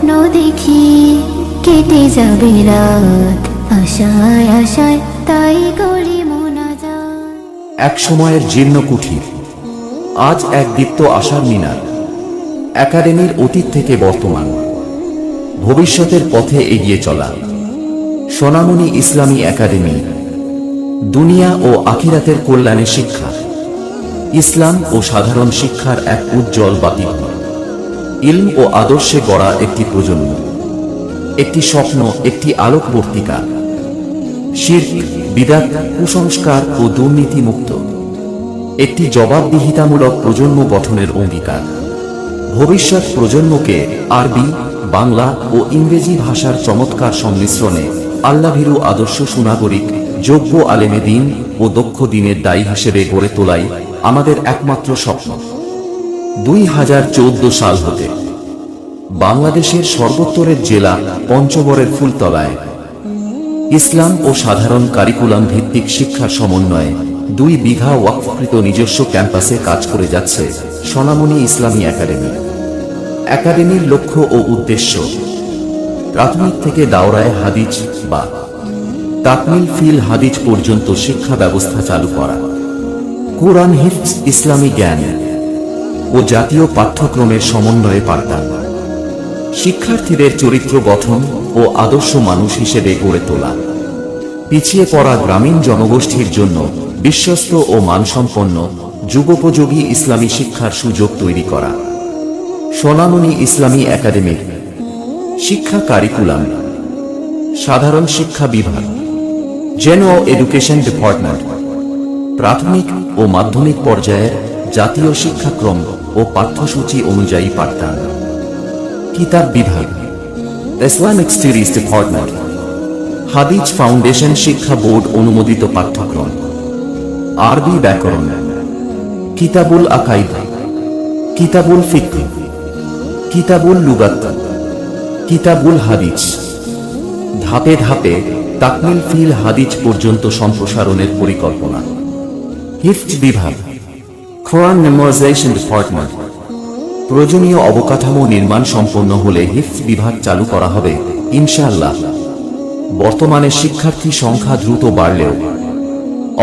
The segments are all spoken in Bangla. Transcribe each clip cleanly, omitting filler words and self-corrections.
স্বপ্ন দেখি কেটে যাবে রাত, আশায় আশায় তাই করি মোনাজাত। এক সময়ের জীর্ণ কুঠির, আজ এক দীপ্ত আশার মিনার। একাডেমির অতীত থেকে বর্তমান, ভবিষ্যতের পথে এগিয়ে চলা। সোনামণি ইসলামী একাডেমি, দুনিয়া ও আখিরাতের কল্যাণে শিক্ষা। ইসলাম ও সাধারণ শিক্ষার এক উজ্জ্বল বাতিঘর। ইলম ও আদর্শে গড়া একটি প্রজন্ম, একটি স্বপ্ন, একটি আলোকবর্তিকা। শিরক, বিদআত, কুসংস্কার ও দুর্নীতি মুক্ত একটি জবাবদিহিতামূলক প্রজন্ম গঠনের অঙ্গীকার। ভবিষ্যৎ প্রজন্মকে আরবি, বাংলা ও ইংরেজি ভাষার চমৎকার সংমিশ্রণে আল্লাহভীরু আদর্শ সুনাগরিক, যোগ্য আলেমে দ্বীন ও দক্ষ দ্বীনের দায়ী হিসেবে গড়ে তোলাই আমাদের একমাত্র স্বপ্ন। 2014 সাল হতে বাংলাদেশের সর্বোত্তরের জেলা পঞ্চগড়ের ফুলতলায় ইসলাম ও সাধারণ কারিকুলাম ভিত্তিক শিক্ষার সমন্বয়ে 2 বিঘা ওয়াকফকৃত নিজস্ব ক্যাম্পাসে কাজ করে যাচ্ছে সোনামণি ইসলামী একাডেমি। একাডেমির লক্ষ্য ও উদ্দেশ্য: প্রাথমিক থেকে দাওরায়ে হাদিস বা তাকমিল ফিল হাদিস পর্যন্ত শিক্ষা ব্যবস্থা চালু করা, কুরআন হিফজ, ইসলামী জ্ঞান ও জাতীয় পাঠ্যক্রমের সমন্বয়ে পাঠদান, শিক্ষার্থীদের চরিত্র গঠন ও আদর্শ মানুষ হিসেবে গড়ে তোলা, পিছিয়ে পড়া গ্রামীণ জনগোষ্ঠীর জন্য বিশ্বস্ত ও মানসম্পন্ন যুগোপযোগী ইসলামী শিক্ষার সুযোগ তৈরি করা। সোনামণি ইসলামী একাডেমির শিক্ষা কারিকুলাম: সাধারণ শিক্ষা বিভাগ, জেনারেল এডুকেশন ডিপার্টমেন্ট, প্রাথমিক ও মাধ্যমিক পর্যায়ের জাতীয় শিক্ষাক্রম ও পাঠ্যসূচি অনুযায়ী পাঠদান। কিতাব বিভাগ, ইসলামিক স্টাডিজ ডিপার্টমেন্ট, হাদিস ফাউন্ডেশন শিক্ষা বোর্ড অনুমোদিত পাঠ্যক্রম, আরবি ব্যাকরণ, কিতাবুল আকাইদ, কিতাবুল ফিকহ, কিতাবুল লুগাত, কিতাবুল হাদিস। ধাপে ধাপে তাকমিল ফিল হাদিস পর্যন্ত সম্প্রসারণের পরিকল্পনা। হিফজ বিভাগ, কোরআন মেমোরাইজেশন ডিপার্টমেন্ট। প্রয়োজনীয় অবকাঠামো নির্মাণ সম্পন্ন হলে হিফজ বিভাগ চালু করা হবে ইনশাআল্লাহ। বর্তমানে শিক্ষার্থী সংখ্যা দ্রুত বাড়লেও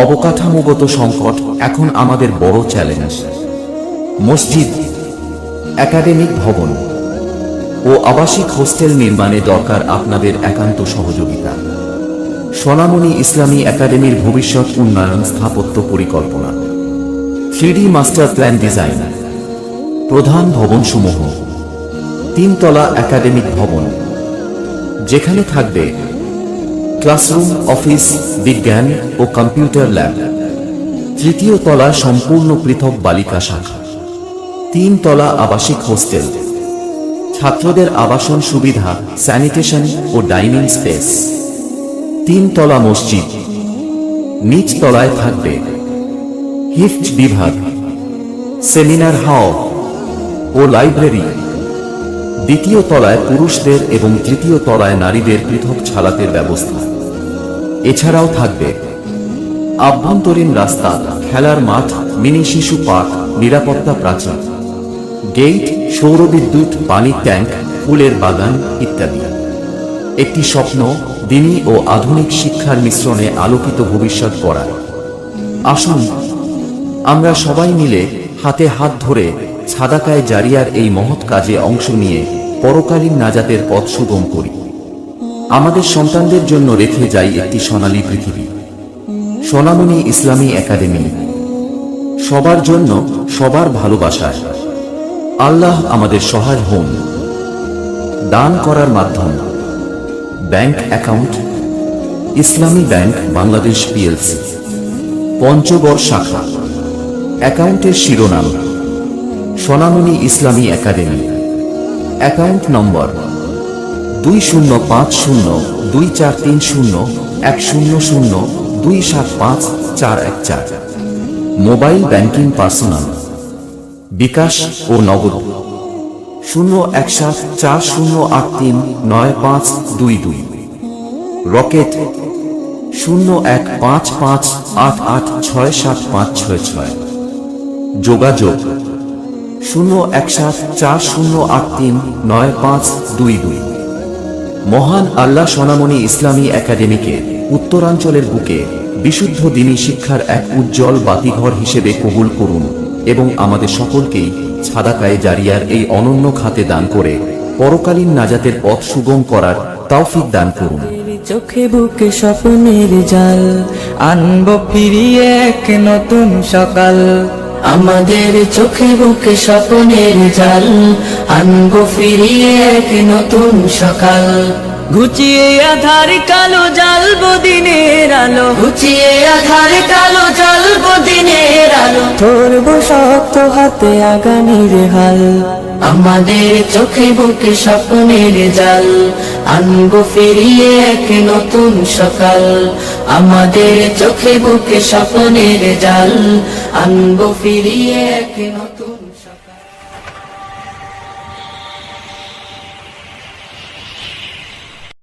অবকাঠামোগত সংকট এখন আমাদের বড় চ্যালেঞ্জ। মসজিদ, একাডেমিক ভবন ও আবাসিক হোস্টেল নির্মাণে দরকার আপনাদের একান্ত সহযোগিতা। সোনামণি ইসলামী একাডেমির ভবিষ্যৎ উন্নয়ন স্থাপত্য পরিকল্পনা: 3D মাস্টার প্ল্যান ডিজাইন। প্রধান ভবনসমূহ: 3 তলা একাডেমিক ভবন, যেখানে থাকবে ক্লাসরুম, অফিস, বিজ্ঞান ও কম্পিউটার ল্যাব। 3য় তলা সম্পূর্ণ পৃথক বালিকা শাখা। 3 তলা আবাসিক হোস্টেল, ছাত্রদের আবাসন সুবিধা, স্যানিটেশন ও ডাইনিং স্পেস। 3 তলা মসজিদ, নিচ তলায় থাকবে হিফজ বিভাগ, সেমিনার হল ও লাইব্রেরি। 2য় তলায় পুরুষদের এবং 3য় তলায় নারীদের পৃথক ছালাতের ব্যবস্থা। এছাড়াও থাকবে আভ্যন্তরীণ রাস্তা, খেলার মাঠ, মিনি শিশু পার্ক, নিরাপত্তা প্রাচীর, গেট, সৌরবিদ্যুৎ, পানির ট্যাঙ্ক, ফুলের বাগান ইত্যাদি। একটি স্বপ্ন, দ্বীনি ও আধুনিক শিক্ষার মিশ্রণে আলোকিত ভবিষ্যৎ গড়া। আসুন আমরা সবাই মিলে হাতে হাত ধরে সাদাকায়ে জারিয়ার এই মহৎ কাজে অংশ নিয়ে পরকালীন নাজাতের পথ সুগম করি। আমাদের সন্তানদের জন্য রেখে যাই একটি সোনালী পৃথিবী। সোনামণি ইসলামী একাডেমি, সবার জন্য, সবার ভালোবাসায়। আল্লাহ আমাদের সহায় হন। দান করার মাধ্যম: bank account, Islami Bank Bangladesh PLC, Panchagarh শাখা। অ্যাকাউন্টের শিরোনাম: সোনামণি ইসলামী একাডেমি। অ্যাকাউন্ট নম্বর: 20530100275414। মোবাইল ব্যাংকিং পার্সোনাল, বিকাশ ও নগদ 01740839522। রকেট 015588675566। যোগাযোগ 01740839522। মহান আল্লাহ সোনামণি ইসলামী একাডেমিকে উত্তরাঞ্চলের বুকে বিশুদ্ধ দ্বীনী শিক্ষার এক উজ্জ্বল বাতিঘর হিসেবে কবুল করুন এবং আমাদের সকলকেই সাদাকায়ে জারিয়ার এই অনন্য খাতে দান করে পরকালীন নাজাতের পথ সুগম করার তৌফিক দান করুন। চোখে বুকে স্বপ্নের জাল আনবো ফিরিয়ে এক নতুন সকাল। আমাদের চোখে বুকে স্বপ্নের জাল আনবো ফিরিয়ে এক নতুন সকাল। ঘুচিয়ে আধার কালো জ্বালবো দিনের আলো, ঘুচিয়ে আধার কালো জ্বালবো দিনের আলো। ধরবো শক্ত হাতে আগামীর হাল। আমাদের চোখে বুকে স্বপ্নের জাল আনবো ফিরিয়ে এক নতুন সকাল। আমাদের চোখে বুকে স্বপ্নের জাল আনবো ফিরিয়ে এক নতুন